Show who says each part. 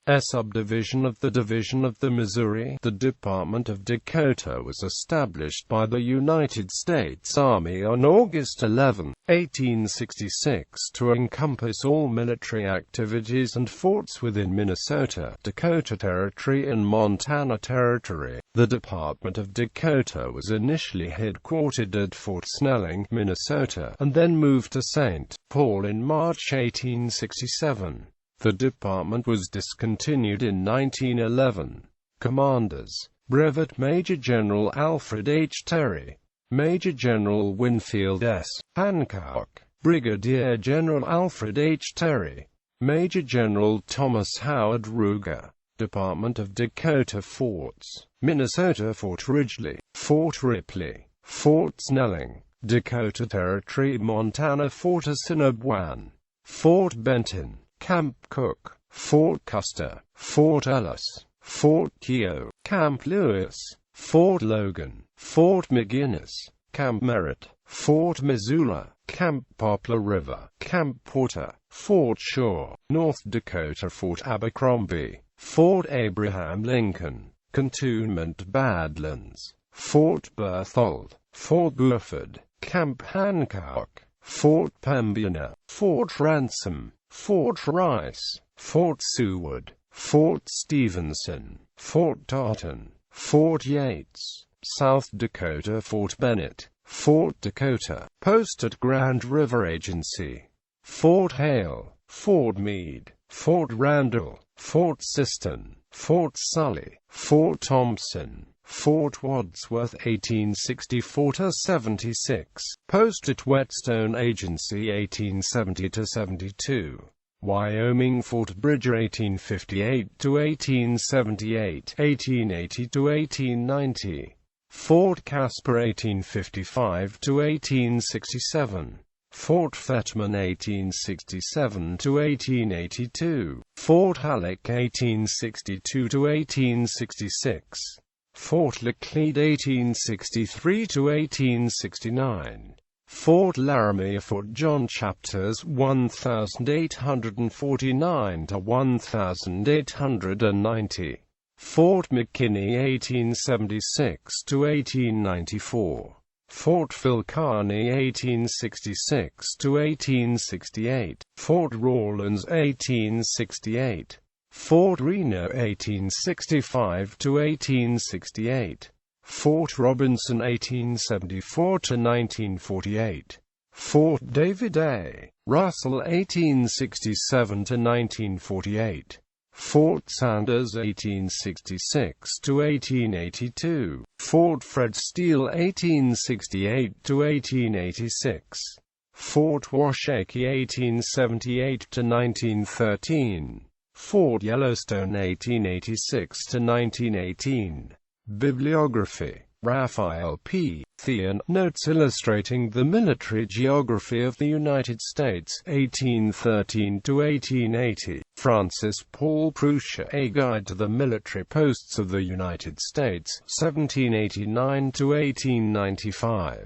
Speaker 1: a subdivision of the Division of the Missouri. The Department of Dakota was established by the United States Army on August 11, 1866 to encompass all military activities and forts within Minnesota, Dakota Territory and Montana Territory. The Department of Dakota was initially headquartered at Fort Snelling, Minnesota, and then moved to St. Paul in March 1867. The department was discontinued in 1911. Commanders: Brevet Major General Alfred H. Terry, Major General Winfield S. Hancock, Brigadier General Alfred H. Terry, Major General Thomas Howard Ruger. Department of Dakota Forts: Minnesota: Fort Ridgely, Fort Ripley, Fort Snelling. Dakota Territory, Montana: Fort Assiniboine, Fort Benton, Camp Cook, Fort Custer, Fort Ellis, Fort Keogh, Camp Lewis, Fort Logan, Fort McGinnis, Camp Merritt, Fort Missoula, Camp Poplar River, Camp Porter, Fort Shaw. North Dakota: Fort Abercrombie, Fort Abraham Lincoln, Cantonment Badlands, Fort Berthold, Fort Buford, Camp Hancock, Fort Pembina, Fort Ransom, Fort Rice, Fort Seward, Fort Stevenson, Fort Tarleton, Fort Yates. South Dakota: Fort Bennett, Fort Dakota Post at Grand River Agency, Fort Hale, Fort Meade, Fort Randall, Fort Siston, Fort Sully, Fort Thompson, Fort Wadsworth 1864–76, Post at Whetstone Agency 1870–72, Wyoming: Fort Bridger 1858–1878, 1880–1890, Fort Casper 1855–1867, Fort Fetman 1867–1882, Fort Halleck 1862–1866, Fort Laclede 1863–1869, Fort Laramie. Fort John Chapters 1849–1890, Fort McKinney 1876–1894, Fort Phil Kearny 1866–1868, Fort Rawlins 1868, Fort Reno 1865–1868, Fort Robinson 1874–1948, Fort David A. Russell 1867–1948, Fort Sanders 1866–1882, Fort Fred Steele 1868–1886, Fort Washakie 1878–1913, Fort Yellowstone 1886–1918. Bibliography: Raphael P. Thean, Notes illustrating the military geography of the United States, 1813–1880. Francis Paul Prussia, A Guide to the Military Posts of the United States, 1789–1895.